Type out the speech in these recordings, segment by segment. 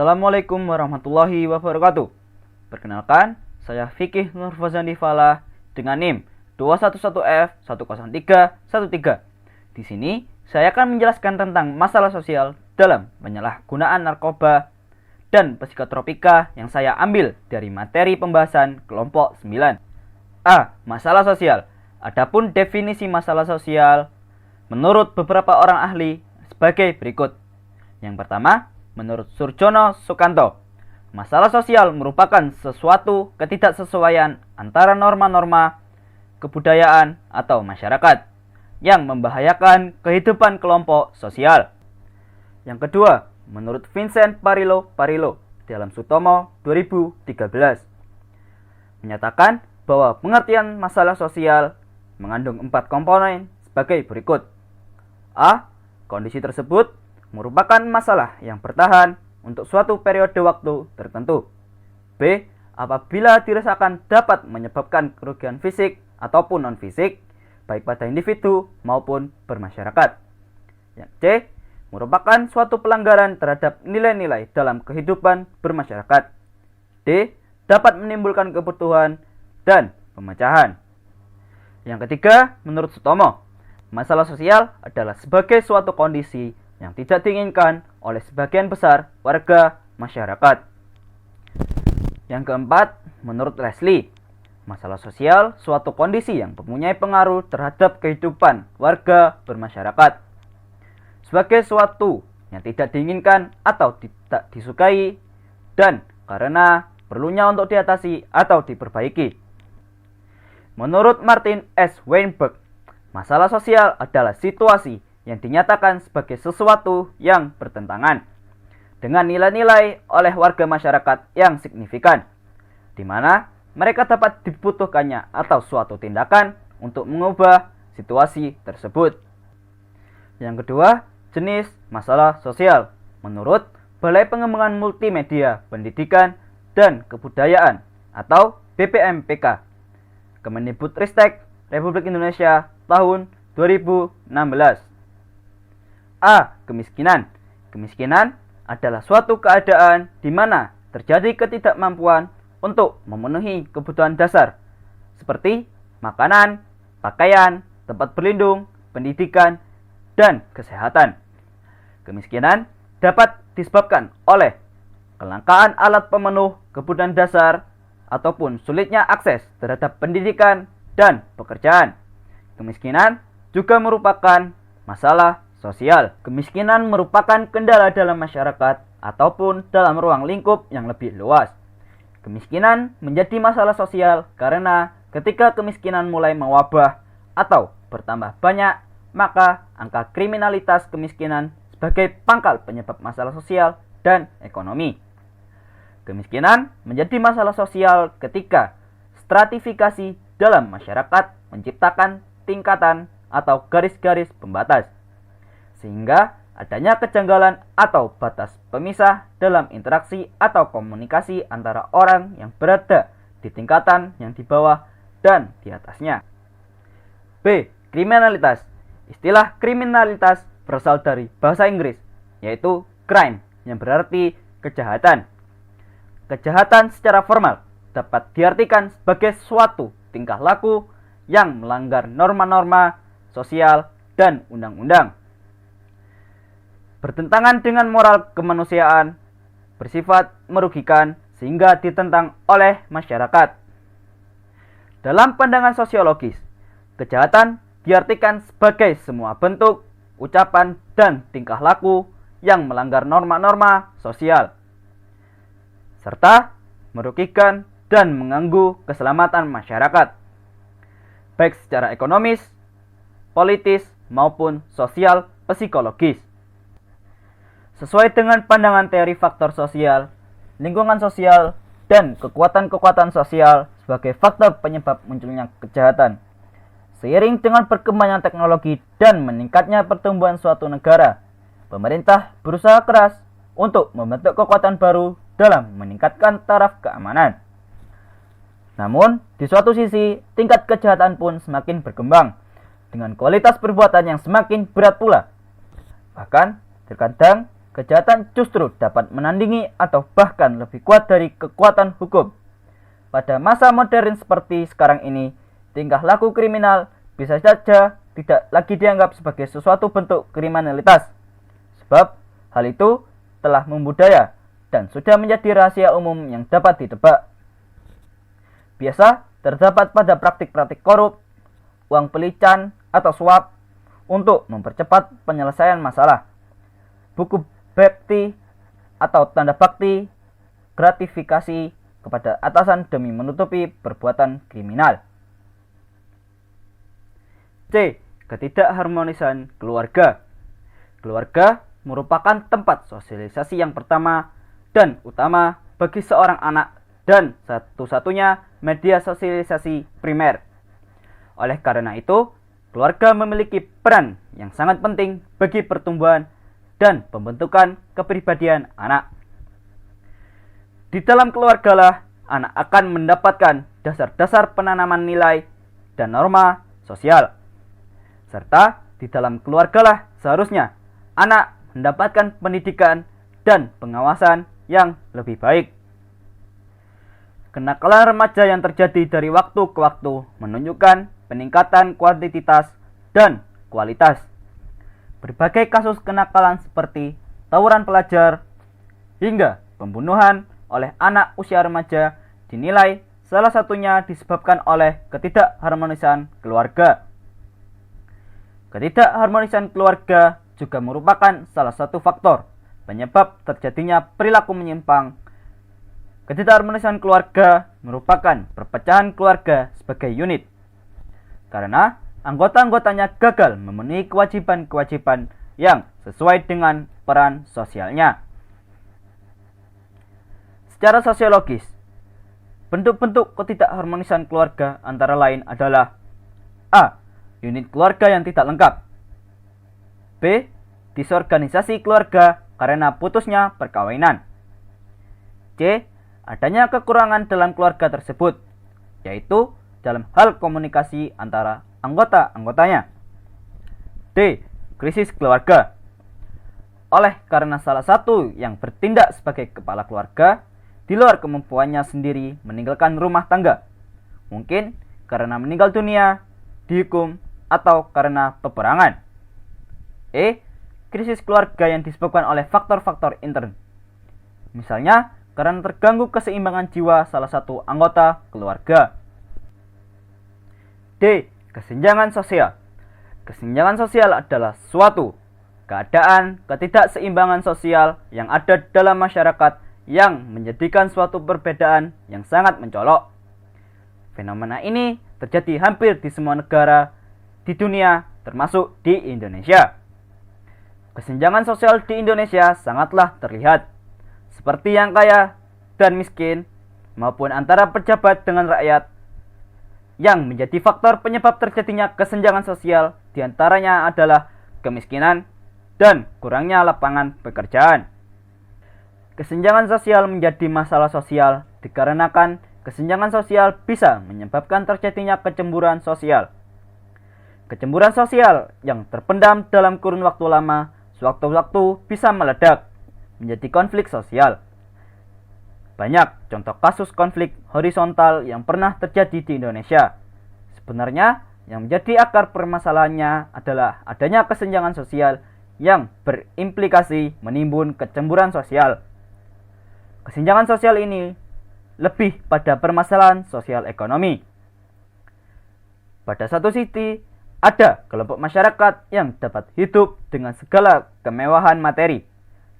Assalamualaikum warahmatullahi wabarakatuh. Perkenalkan, saya Fikih Nurfazandi Falah dengan NIM 211F10313. Di sini, saya akan menjelaskan tentang masalah sosial dalam penyalahgunaan narkoba dan psikotropika yang saya ambil dari materi pembahasan kelompok 9. A. Masalah sosial. Adapun definisi masalah sosial menurut beberapa orang ahli sebagai berikut. Yang pertama, menurut Surjono Sukanto, masalah sosial merupakan sesuatu ketidaksesuaian antara norma-norma kebudayaan atau masyarakat yang membahayakan kehidupan kelompok sosial. Yang kedua, menurut Vincent Parillo dalam Sutomo 2013, menyatakan bahwa pengertian masalah sosial mengandung 4 komponen sebagai berikut. A. Kondisi tersebut merupakan masalah yang bertahan untuk suatu periode waktu tertentu. B. Apabila dirasakan dapat menyebabkan kerugian fisik ataupun non-fisik, baik pada individu maupun bermasyarakat. Yang C. Merupakan suatu pelanggaran terhadap nilai-nilai dalam kehidupan bermasyarakat. D. Dapat menimbulkan kebutuhan dan pemecahan. Yang ketiga, menurut Sutomo, masalah sosial adalah sebagai suatu kondisi yang tidak diinginkan oleh sebagian besar warga masyarakat. Yang keempat, menurut Leslie, masalah sosial suatu kondisi yang mempunyai pengaruh terhadap kehidupan warga bermasyarakat sebagai suatu yang tidak diinginkan atau tidak disukai dan karena perlunya untuk diatasi atau diperbaiki. Menurut Martin S. Weinberg, masalah sosial adalah situasi yang dinyatakan sebagai sesuatu yang bertentangan dengan nilai-nilai oleh warga masyarakat yang signifikan, di mana mereka dapat dibutuhkannya atau suatu tindakan untuk mengubah situasi tersebut. Yang kedua, jenis masalah sosial menurut Balai Pengembangan Multimedia Pendidikan dan Kebudayaan atau BPMPK, Kemendikbudristek Republik Indonesia tahun 2016. A. Kemiskinan. Kemiskinan adalah suatu keadaan di mana terjadi ketidakmampuan untuk memenuhi kebutuhan dasar seperti makanan, pakaian, tempat berlindung, pendidikan, dan kesehatan. Kemiskinan dapat disebabkan oleh kelangkaan alat pemenuh kebutuhan dasar ataupun sulitnya akses terhadap pendidikan dan pekerjaan. Kemiskinan juga merupakan masalah sosial. Kemiskinan merupakan kendala dalam masyarakat ataupun dalam ruang lingkup yang lebih luas. Kemiskinan menjadi masalah sosial karena ketika kemiskinan mulai mewabah atau bertambah banyak, maka angka kriminalitas kemiskinan sebagai pangkal penyebab masalah sosial dan ekonomi. Kemiskinan menjadi masalah sosial ketika stratifikasi dalam masyarakat menciptakan tingkatan atau garis-garis pembatas, sehingga adanya kejanggalan atau batas pemisah dalam interaksi atau komunikasi antara orang yang berada di tingkatan yang di bawah dan di atasnya. B. Kriminalitas. Istilah kriminalitas berasal dari bahasa Inggris, yaitu crime, yang berarti kejahatan. Kejahatan secara formal dapat diartikan sebagai suatu tingkah laku yang melanggar norma-norma sosial dan undang-undang, bertentangan dengan moral kemanusiaan, bersifat merugikan sehingga ditentang oleh masyarakat. Dalam pandangan sosiologis, kejahatan diartikan sebagai semua bentuk, ucapan, dan tingkah laku yang melanggar norma-norma sosial, serta merugikan dan mengganggu keselamatan masyarakat, baik secara ekonomis, politis, maupun sosial psikologis. Sesuai dengan pandangan teori faktor sosial, lingkungan sosial, dan kekuatan-kekuatan sosial sebagai faktor penyebab munculnya kejahatan. Seiring dengan perkembangan teknologi dan meningkatnya pertumbuhan suatu negara, pemerintah berusaha keras untuk membentuk kekuatan baru dalam meningkatkan taraf keamanan. Namun, di suatu sisi, tingkat kejahatan pun semakin berkembang, dengan kualitas perbuatan yang semakin berat pula. Bahkan, terkadang kejahatan justru dapat menandingi atau bahkan lebih kuat dari kekuatan hukum. Pada masa modern seperti sekarang ini, tingkah laku kriminal bisa saja tidak lagi dianggap sebagai sesuatu bentuk kriminalitas, sebab hal itu telah membudaya dan sudah menjadi rahasia umum yang dapat ditebak. Biasa terdapat pada praktik-praktik korup, uang pelican atau suap untuk mempercepat penyelesaian masalah, buku bakti atau tanda bakti, gratifikasi kepada atasan demi menutupi perbuatan kriminal. C. Ketidakharmonisan keluarga. Keluarga merupakan tempat sosialisasi yang pertama dan utama bagi seorang anak dan satu-satunya media sosialisasi primer. Oleh karena itu, keluarga memiliki peran yang sangat penting bagi pertumbuhan dan pembentukan kepribadian anak. Di dalam keluargalah anak akan mendapatkan dasar-dasar penanaman nilai dan norma sosial. Serta di dalam keluargalah seharusnya anak mendapatkan pendidikan dan pengawasan yang lebih baik. Kenakalan remaja yang terjadi dari waktu ke waktu menunjukkan peningkatan kuantitas dan kualitas. Berbagai kasus kenakalan seperti tawuran pelajar hingga pembunuhan oleh anak usia remaja dinilai salah satunya disebabkan oleh ketidakharmonisan keluarga. Ketidakharmonisan keluarga juga merupakan salah satu faktor penyebab terjadinya perilaku menyimpang. Ketidakharmonisan keluarga merupakan perpecahan keluarga sebagai unit, karena anggota-anggotanya gagal memenuhi kewajiban-kewajiban yang sesuai dengan peran sosialnya. Secara sosiologis, bentuk-bentuk ketidakharmonisan keluarga antara lain adalah A. Unit keluarga yang tidak lengkap. B. Disorganisasi keluarga karena putusnya perkawinan. C. Adanya kekurangan dalam keluarga tersebut, yaitu dalam hal komunikasi antara anggota-anggotanya. D. Krisis keluarga. Oleh karena salah satu yang bertindak sebagai kepala keluarga di luar kemampuannya sendiri meninggalkan rumah tangga, mungkin karena meninggal dunia, dihukum, atau karena peperangan. E. Krisis keluarga yang disebabkan oleh faktor-faktor intern, misalnya karena terganggu keseimbangan jiwa salah satu anggota keluarga. D. Kesenjangan sosial. Kesenjangan sosial adalah suatu keadaan ketidakseimbangan sosial yang ada dalam masyarakat yang menjadikan suatu perbedaan yang sangat mencolok. Fenomena ini terjadi hampir di semua negara di dunia, termasuk di Indonesia. Kesenjangan sosial di Indonesia sangatlah terlihat, seperti yang kaya dan miskin, maupun antara pejabat dengan rakyat. Yang menjadi faktor penyebab terjadinya kesenjangan sosial diantaranya adalah kemiskinan dan kurangnya lapangan pekerjaan. Kesenjangan sosial menjadi masalah sosial dikarenakan kesenjangan sosial bisa menyebabkan terjadinya kecemburuan sosial. Kecemburuan sosial yang terpendam dalam kurun waktu lama, sewaktu-waktu bisa meledak menjadi konflik sosial. Banyak contoh kasus konflik horizontal yang pernah terjadi di Indonesia. Sebenarnya yang menjadi akar permasalahannya adalah adanya kesenjangan sosial yang berimplikasi menimbun kecemburuan sosial. Kesenjangan sosial ini lebih pada permasalahan sosial ekonomi. Pada satu sisi, ada kelompok masyarakat yang dapat hidup dengan segala kemewahan materi.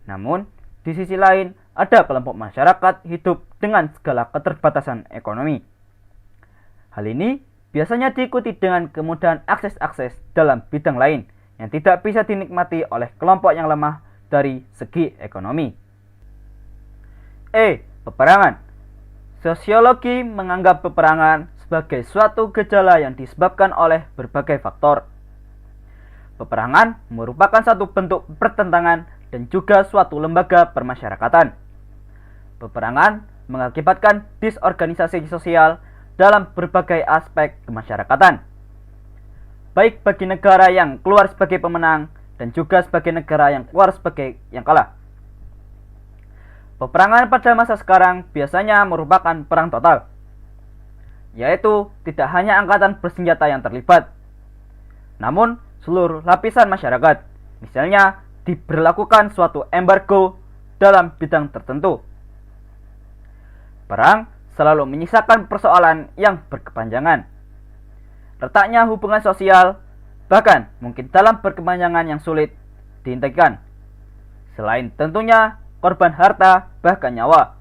Namun, di sisi lain, ada kelompok masyarakat hidup dengan segala keterbatasan ekonomi. Hal ini biasanya diikuti dengan kemudahan akses-akses dalam bidang lain yang tidak bisa dinikmati oleh kelompok yang lemah dari segi ekonomi. E. Peperangan. Sosiologi menganggap peperangan sebagai suatu gejala yang disebabkan oleh berbagai faktor. Peperangan merupakan satu bentuk pertentangan dan juga suatu lembaga permasyarakatan. Peperangan mengakibatkan disorganisasi sosial dalam berbagai aspek kemasyarakatan, baik bagi negara yang keluar sebagai pemenang dan juga sebagai negara yang keluar sebagai yang kalah. Peperangan pada masa sekarang biasanya merupakan perang total, yaitu tidak hanya angkatan bersenjata yang terlibat, namun seluruh lapisan masyarakat, misalnya diberlakukan suatu embargo dalam bidang tertentu. Perang selalu menyisakan persoalan yang berkepanjangan. Retaknya hubungan sosial, bahkan mungkin dalam berkepanjangan yang sulit dihentikan. Selain tentunya korban harta bahkan nyawa.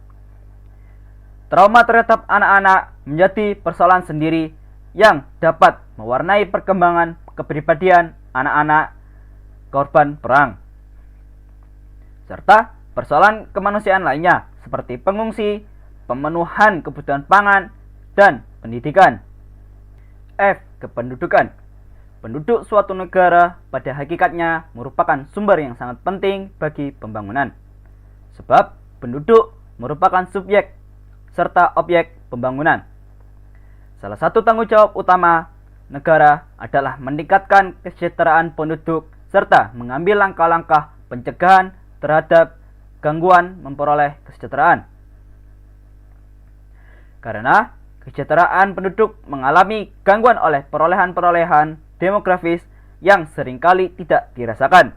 Trauma terhadap anak-anak menjadi persoalan sendiri yang dapat mewarnai perkembangan kepribadian anak-anak korban perang. Serta persoalan kemanusiaan lainnya seperti pengungsi, pemenuhan kebutuhan pangan, dan pendidikan. F. Kependudukan. Penduduk suatu negara pada hakikatnya merupakan sumber yang sangat penting bagi pembangunan. Sebab penduduk merupakan subjek serta objek pembangunan. Salah satu tanggung jawab utama negara adalah meningkatkan kesejahteraan penduduk serta mengambil langkah-langkah pencegahan terhadap gangguan memperoleh kesejahteraan. Karena kesejahteraan penduduk mengalami gangguan oleh perolehan-perolehan demografis yang seringkali tidak dirasakan.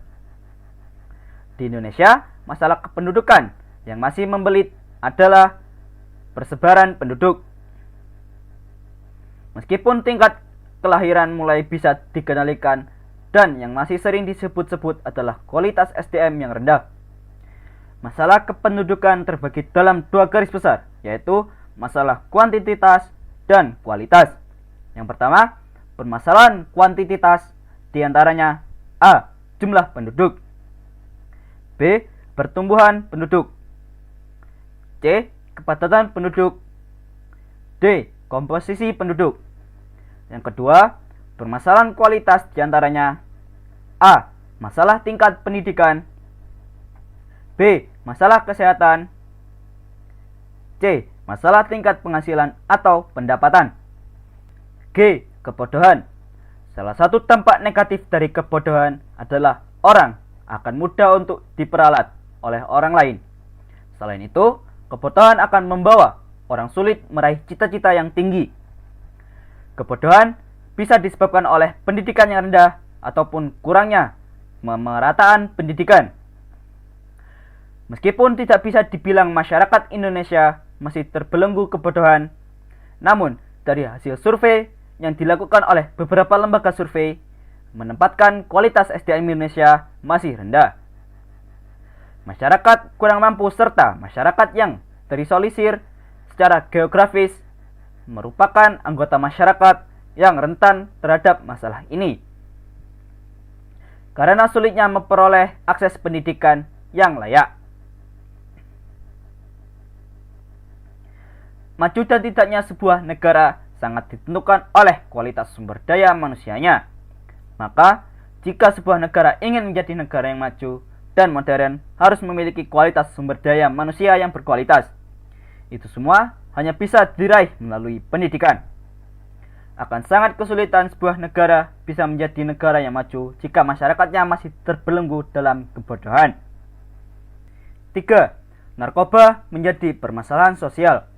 Di Indonesia, masalah kependudukan yang masih membelit adalah persebaran penduduk. Meskipun tingkat kelahiran mulai bisa dikendalikan dan yang masih sering disebut-sebut adalah kualitas SDM yang rendah. Masalah kependudukan terbagi dalam dua garis besar, yaitu masalah kuantitas dan kualitas. Yang pertama, permasalahan kuantitas diantaranya A. Jumlah penduduk, B. Pertumbuhan penduduk, C. Kepadatan penduduk, D. Komposisi penduduk. Yang kedua, permasalahan kualitas diantaranya A. Masalah tingkat pendidikan, B. Masalah kesehatan, C. Masalah tingkat penghasilan atau pendapatan, G. Kebodohan. Salah satu dampak negatif dari kebodohan adalah orang akan mudah untuk diperalat oleh orang lain. Selain itu, kebodohan akan membawa orang sulit meraih cita-cita yang tinggi. Kebodohan bisa disebabkan oleh pendidikan yang rendah ataupun kurangnya pemerataan pendidikan. Meskipun tidak bisa dibilang masyarakat Indonesia masih terbelenggu kebodohan, namun dari hasil survei yang dilakukan oleh beberapa lembaga survei menempatkan kualitas SDM Indonesia masih rendah. Masyarakat kurang mampu serta masyarakat yang terisolir secara geografis merupakan anggota masyarakat yang rentan terhadap masalah ini. Karena sulitnya memperoleh akses pendidikan yang layak. Maju dan tidaknya sebuah negara sangat ditentukan oleh kualitas sumber daya manusianya. Maka, jika sebuah negara ingin menjadi negara yang maju dan modern, harus memiliki kualitas sumber daya manusia yang berkualitas. Itu semua hanya bisa diraih melalui pendidikan. Akan sangat kesulitan sebuah negara bisa menjadi negara yang maju jika masyarakatnya masih terbelenggu dalam kebodohan. 3. Narkoba menjadi permasalahan sosial.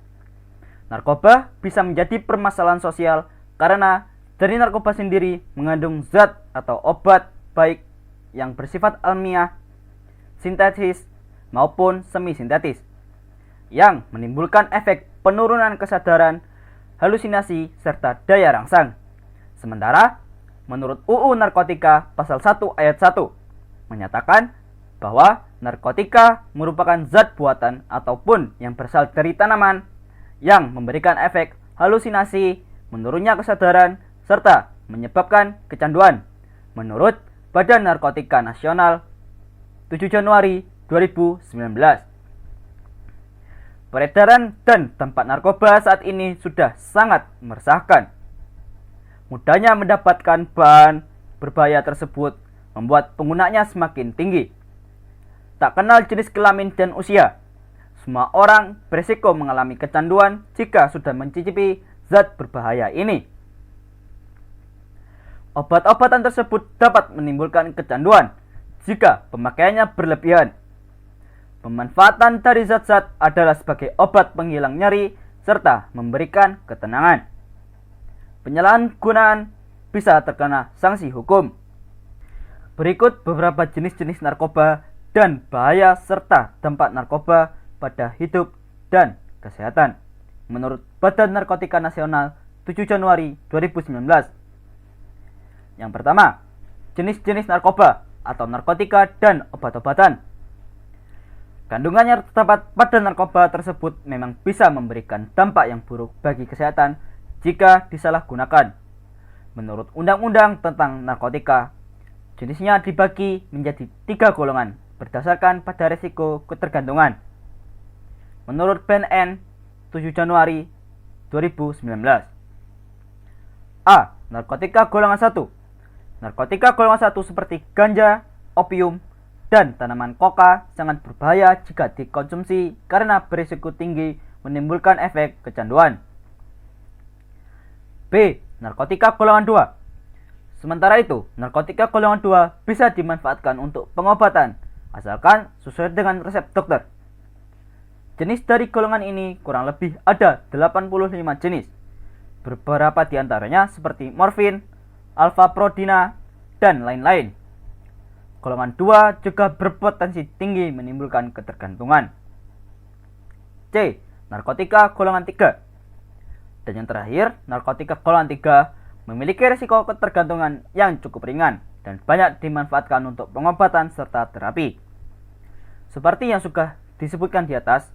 Narkoba bisa menjadi permasalahan sosial karena dari narkoba sendiri mengandung zat atau obat baik yang bersifat alamiah, sintetis maupun semi-sintetis yang menimbulkan efek penurunan kesadaran, halusinasi, serta daya rangsang. Sementara menurut UU Narkotika pasal 1 ayat 1 menyatakan bahwa narkotika merupakan zat buatan ataupun yang berasal dari tanaman yang memberikan efek halusinasi, menurunnya kesadaran, serta menyebabkan kecanduan menurut Badan Narkotika Nasional 7 Januari 2019. Peredaran dan dampak narkoba saat ini sudah sangat meresahkan. Mudahnya mendapatkan bahan berbahaya tersebut membuat penggunanya semakin tinggi. Tak kenal jenis kelamin dan usia, semua orang berisiko mengalami kecanduan jika sudah mencicipi zat berbahaya ini. Obat-obatan tersebut dapat menimbulkan kecanduan jika pemakaiannya berlebihan. Pemanfaatan dari zat-zat adalah sebagai obat penghilang nyeri serta memberikan ketenangan. Penyalahgunaan bisa terkena sanksi hukum. Berikut beberapa jenis-jenis narkoba dan bahaya serta dampak narkoba pada hidup dan kesehatan menurut Badan Narkotika Nasional 7 Januari 2019. Yang pertama, jenis-jenis narkoba atau narkotika dan obat-obatan. Kandungan yang terdapat pada narkoba tersebut memang bisa memberikan dampak yang buruk bagi kesehatan jika disalahgunakan. Menurut Undang-Undang tentang Narkotika, jenisnya dibagi menjadi 3 golongan berdasarkan pada risiko ketergantungan. Menurut BNN 7 Januari 2019. A. Narkotika golongan 1. Narkotika golongan 1 seperti ganja, opium, dan tanaman koka sangat berbahaya jika dikonsumsi karena berisiko tinggi menimbulkan efek kecanduan. B. Narkotika golongan 2. Sementara itu, narkotika golongan 2 bisa dimanfaatkan untuk pengobatan asalkan sesuai dengan resep dokter. Jenis dari golongan ini kurang lebih ada 85 jenis. Beberapa di antaranya seperti morfin, alfa-prodina, dan lain-lain. Golongan 2 juga berpotensi tinggi menimbulkan ketergantungan. C. Narkotika golongan 3. Dan yang terakhir, narkotika golongan 3 memiliki risiko ketergantungan yang cukup ringan dan banyak dimanfaatkan untuk pengobatan serta terapi. Seperti yang sudah disebutkan di atas,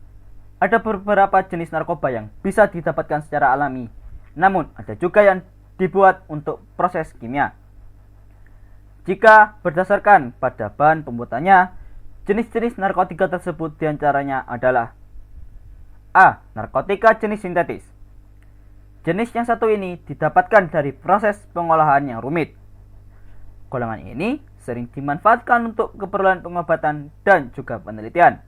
ada beberapa jenis narkoba yang bisa didapatkan secara alami, namun ada juga yang dibuat untuk proses kimia. Jika berdasarkan pada bahan pembuatannya, jenis-jenis narkotika tersebut diantaranya adalah A. Narkotika jenis sintetis. Jenis yang satu ini didapatkan dari proses pengolahan yang rumit. Golongan ini sering dimanfaatkan untuk keperluan pengobatan dan juga penelitian.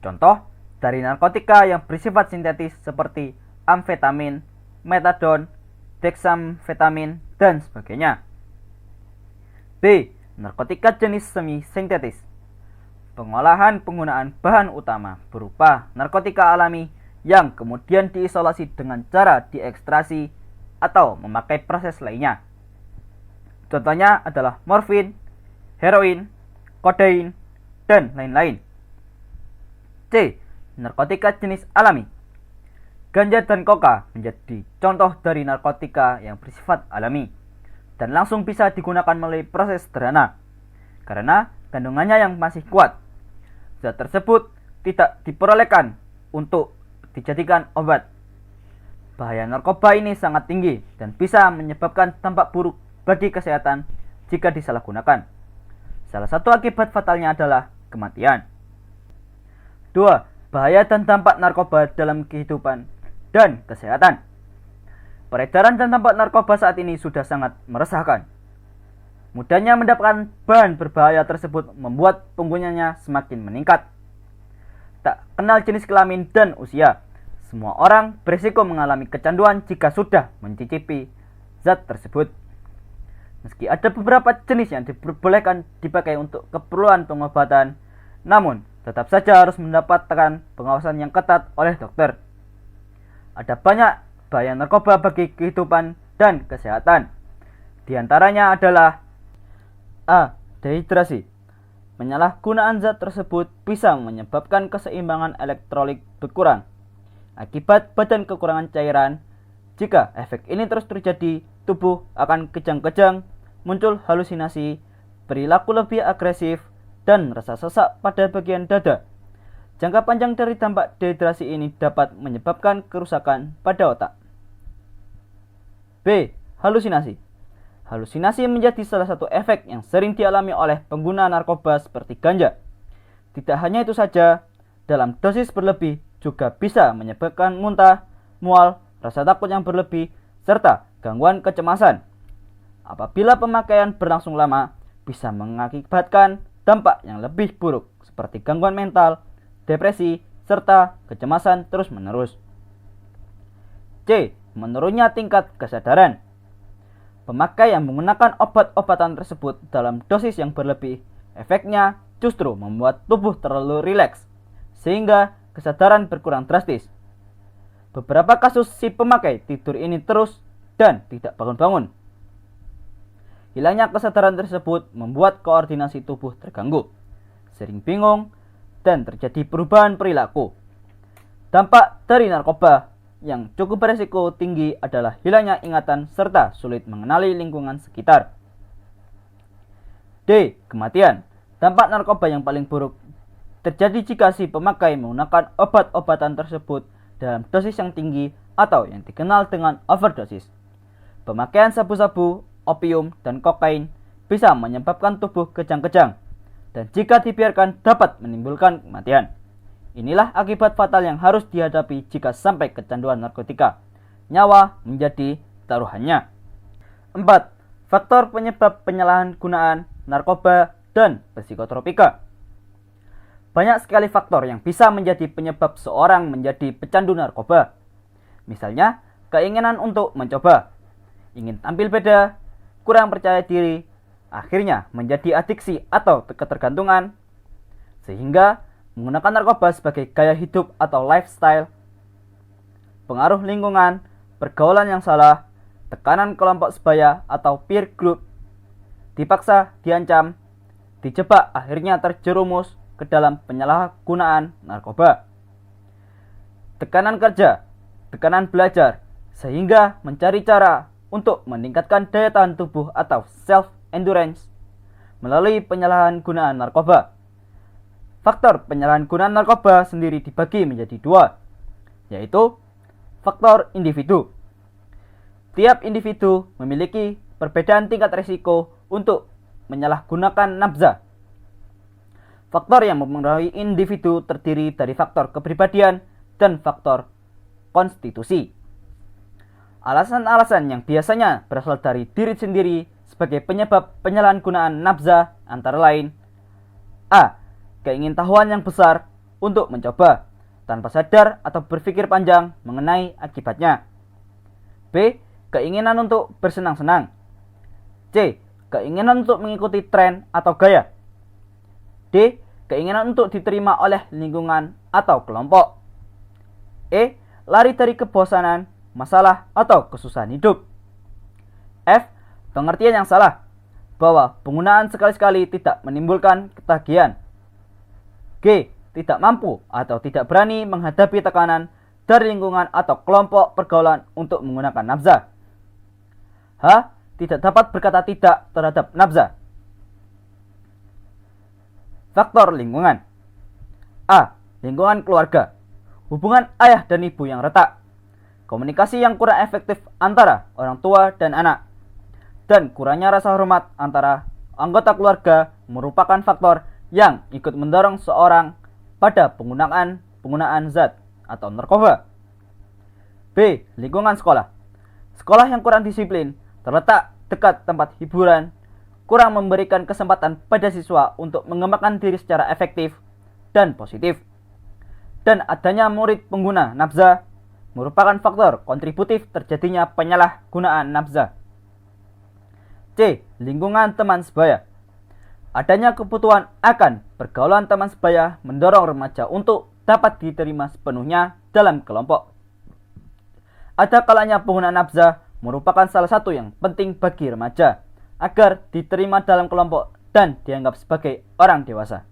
Contoh dari narkotika yang bersifat sintetis seperti amfetamin, metadon, dexamfetamin, dan sebagainya. B. Narkotika jenis semi-sintetis. Pengolahan penggunaan bahan utama berupa narkotika alami yang kemudian diisolasi dengan cara diekstrasi atau memakai proses lainnya. Contohnya adalah morfin, heroin, kodein, dan lain-lain. C. Narkotika jenis alami. Ganja dan koka menjadi contoh dari narkotika yang bersifat alami dan langsung bisa digunakan melalui proses sederhana karena kandungannya yang masih kuat. Zat tersebut tidak diperolehkan untuk dijadikan obat. Bahaya narkoba ini sangat tinggi dan bisa menyebabkan dampak buruk bagi kesehatan jika disalahgunakan. Salah satu akibat fatalnya adalah kematian. 2. Bahaya dan dampak narkoba dalam kehidupan dan kesehatan. Peredaran dan dampak narkoba saat ini sudah sangat meresahkan. Mudahnya mendapatkan bahan berbahaya tersebut membuat penggunanya semakin meningkat. Tak kenal jenis kelamin dan usia, semua orang berisiko mengalami kecanduan jika sudah mencicipi zat tersebut. Meski ada beberapa jenis yang diperbolehkan dipakai untuk keperluan pengobatan, namun tetap saja harus mendapatkan pengawasan yang ketat oleh dokter. Ada banyak bahaya narkoba bagi kehidupan dan kesehatan. Di antaranya adalah A. Dehidrasi. Penyalahgunaan zat tersebut bisa menyebabkan keseimbangan elektrolit berkurang akibat badan kekurangan cairan. Jika efek ini terus terjadi, tubuh akan kejang-kejang, muncul halusinasi, perilaku lebih agresif, dan rasa sesak pada bagian dada. Jangka panjang dari dampak dehidrasi ini dapat menyebabkan kerusakan pada otak. B. Halusinasi. Halusinasi menjadi salah satu efek yang sering dialami oleh pengguna narkoba seperti ganja. Tidak hanya itu saja, dalam dosis berlebih juga bisa menyebabkan muntah, mual, rasa takut yang berlebih, serta gangguan kecemasan. Apabila pemakaian berlangsung lama, bisa mengakibatkan dampak yang lebih buruk seperti gangguan mental, depresi, serta kecemasan terus-menerus. C. Menurunnya tingkat kesadaran. Pemakai yang menggunakan obat-obatan tersebut dalam dosis yang berlebih, efeknya justru membuat tubuh terlalu rileks sehingga kesadaran berkurang drastis. Beberapa kasus si pemakai tidur ini terus dan tidak bangun-bangun. Hilangnya kesadaran tersebut membuat koordinasi tubuh terganggu, sering bingung, dan terjadi perubahan perilaku. Dampak dari narkoba yang cukup beresiko tinggi adalah hilangnya ingatan serta sulit mengenali lingkungan sekitar. D. Kematian. Dampak narkoba yang paling buruk terjadi jika si pemakai menggunakan obat-obatan tersebut dalam dosis yang tinggi atau yang dikenal dengan overdosis. Pemakaian sabu-sabu, opium, dan kokain bisa menyebabkan tubuh kejang-kejang dan jika dibiarkan dapat menimbulkan kematian. Inilah akibat fatal yang harus dihadapi jika sampai kecanduan narkotika. Nyawa menjadi taruhannya. 4. Faktor penyebab penyalahgunaan narkoba dan psikotropika. Banyak sekali faktor yang bisa menjadi penyebab seorang menjadi pecandu narkoba. Misalnya, keinginan untuk mencoba, ingin tampil beda, kurang percaya diri, akhirnya menjadi adiksi atau ketergantungan, sehingga menggunakan narkoba sebagai gaya hidup atau lifestyle, pengaruh lingkungan, pergaulan yang salah, tekanan kelompok sebaya atau peer group, dipaksa, diancam, dijebak akhirnya terjerumus ke dalam penyalahgunaan narkoba. Tekanan kerja, tekanan belajar, sehingga mencari cara untuk meningkatkan daya tahan tubuh atau self-endurance melalui penyalahgunaan narkoba. Faktor penyalahgunaan narkoba sendiri dibagi menjadi dua, yaitu faktor individu. Tiap individu memiliki perbedaan tingkat risiko untuk menyalahgunakan nafza. Faktor yang mempengaruhi individu terdiri dari faktor kepribadian dan faktor konstitusi. Alasan-alasan yang biasanya berasal dari diri sendiri sebagai penyebab penyalahgunaan nafza antara lain: A. Keingintahuan yang besar untuk mencoba tanpa sadar atau berpikir panjang mengenai akibatnya. B. Keinginan untuk bersenang-senang. C. Keinginan untuk mengikuti tren atau gaya. D. Keinginan untuk diterima oleh lingkungan atau kelompok. E. Lari dari kebosanan, masalah, atau kesusahan hidup. F. Pengertian yang salah, bahwa penggunaan sekali-sekali tidak menimbulkan ketagihan. G. Tidak mampu atau tidak berani menghadapi tekanan dari lingkungan atau kelompok pergaulan untuk menggunakan nafza. H. Tidak dapat berkata tidak terhadap nafza. Faktor lingkungan. A. Lingkungan keluarga. Hubungan ayah dan ibu yang retak. Komunikasi yang kurang efektif antara orang tua dan anak. Dan kurangnya rasa hormat antara anggota keluarga merupakan faktor yang ikut mendorong seorang pada penggunaan zat atau narkoba. B. Lingkungan sekolah. Sekolah yang kurang disiplin, terletak dekat tempat hiburan, kurang memberikan kesempatan pada siswa untuk mengembangkan diri secara efektif dan positif. Dan adanya murid pengguna nafza merupakan faktor kontributif terjadinya penyalahgunaan nafza. C. Lingkungan teman sebaya. Adanya kebutuhan akan pergaulan teman sebaya mendorong remaja untuk dapat diterima sepenuhnya dalam kelompok. Ada kalanya penggunaan nafza merupakan salah satu yang penting bagi remaja agar diterima dalam kelompok dan dianggap sebagai orang dewasa.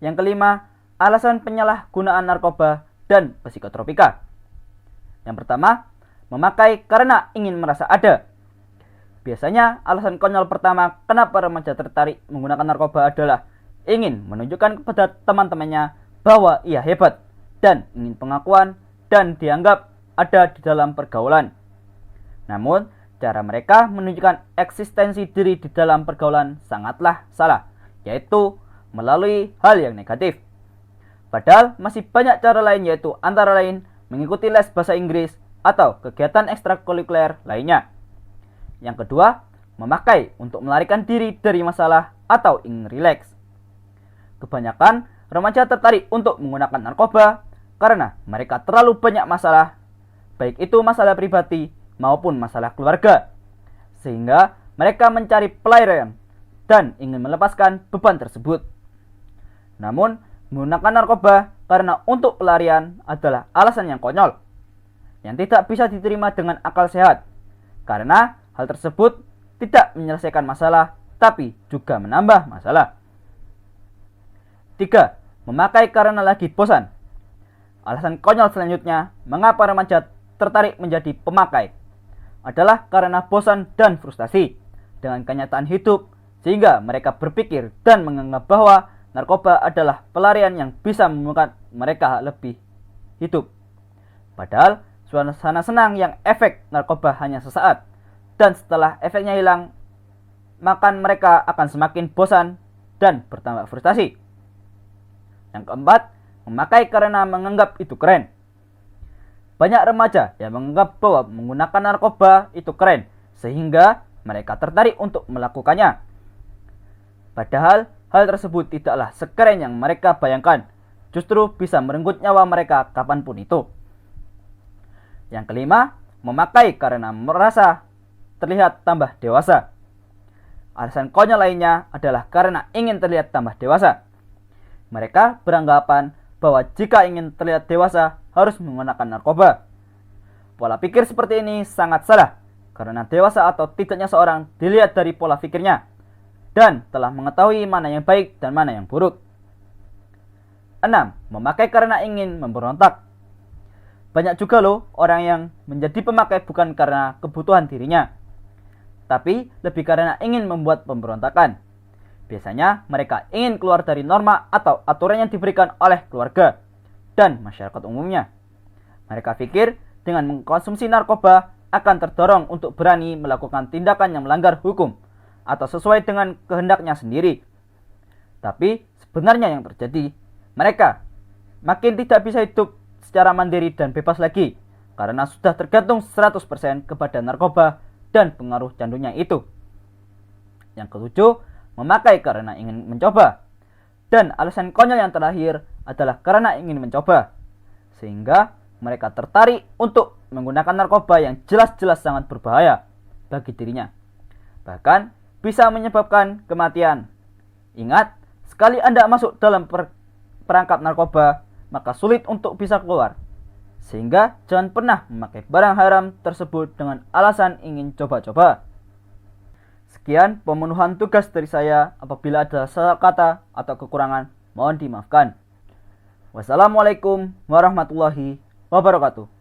Yang kelima, alasan penyalahgunaan narkoba dan psikotropika. Yang pertama, memakai karena ingin merasa ada. Biasanya alasan konyol pertama kenapa remaja tertarik menggunakan narkoba adalah ingin menunjukkan kepada teman-temannya bahwa ia hebat dan ingin pengakuan dan dianggap ada di dalam pergaulan. Namun, cara mereka menunjukkan eksistensi diri di dalam pergaulan sangatlah salah, yaitu melalui hal yang negatif. Padahal masih banyak cara lain, yaitu antara lain mengikuti les bahasa Inggris atau kegiatan ekstrakurikuler lainnya. Yang kedua, memakai untuk melarikan diri dari masalah atau ingin rileks. Kebanyakan remaja tertarik untuk menggunakan narkoba karena mereka terlalu banyak masalah, baik itu masalah pribadi maupun masalah keluarga, sehingga mereka mencari pelarian dan ingin melepaskan beban tersebut. Namun, menggunakan narkoba karena untuk pelarian adalah alasan yang konyol, yang tidak bisa diterima dengan akal sehat, karena hal tersebut tidak menyelesaikan masalah, tapi juga menambah masalah. 3. Memakai karena lagi bosan. Alasan konyol selanjutnya mengapa remaja tertarik menjadi pemakai adalah karena bosan dan frustasi dengan kenyataan hidup, sehingga mereka berpikir dan menganggap bahwa narkoba adalah pelarian yang bisa membuat mereka lebih hidup. Padahal suasana senang yang efek narkoba hanya sesaat, dan setelah efeknya hilang, maka mereka akan semakin bosan dan bertambah frustasi. Yang keempat, memakai karena menganggap itu keren. Banyak remaja yang menganggap bahwa menggunakan narkoba itu keren, sehingga mereka tertarik untuk melakukannya. Padahal hal tersebut tidaklah sekeren yang mereka bayangkan, justru bisa merenggut nyawa mereka kapanpun itu. Yang kelima, memakai karena merasa terlihat tambah dewasa. Alasan konyol lainnya adalah karena ingin terlihat tambah dewasa. Mereka beranggapan bahwa jika ingin terlihat dewasa harus menggunakan narkoba. Pola pikir seperti ini sangat salah, karena dewasa atau tidaknya seorang dilihat dari pola pikirnya, dan telah mengetahui mana yang baik dan mana yang buruk. 6. Memakai karena ingin memberontak. Banyak juga loh orang yang menjadi pemakai bukan karena kebutuhan dirinya, tapi lebih karena ingin membuat pemberontakan. Biasanya mereka ingin keluar dari norma atau aturan yang diberikan oleh keluarga dan masyarakat umumnya. Mereka pikir dengan mengkonsumsi narkoba akan terdorong untuk berani melakukan tindakan yang melanggar hukum atau sesuai dengan kehendaknya sendiri. Tapi sebenarnya yang terjadi, mereka makin tidak bisa hidup secara mandiri dan bebas lagi, karena sudah tergantung 100% kepada narkoba dan pengaruh candunya itu. Yang ketujuh, memakai karena ingin mencoba. Dan alasan konyol yang terakhir adalah karena ingin mencoba, sehingga mereka tertarik untuk menggunakan narkoba yang jelas-jelas sangat berbahaya bagi dirinya, bahkan bisa menyebabkan kematian. Ingat, sekali Anda masuk dalam perangkap narkoba, maka sulit untuk bisa keluar. Sehingga jangan pernah memakai barang haram tersebut dengan alasan ingin coba-coba. Sekian pemenuhan tugas dari saya. Apabila ada salah kata atau kekurangan, mohon dimaafkan. Wassalamualaikum warahmatullahi wabarakatuh.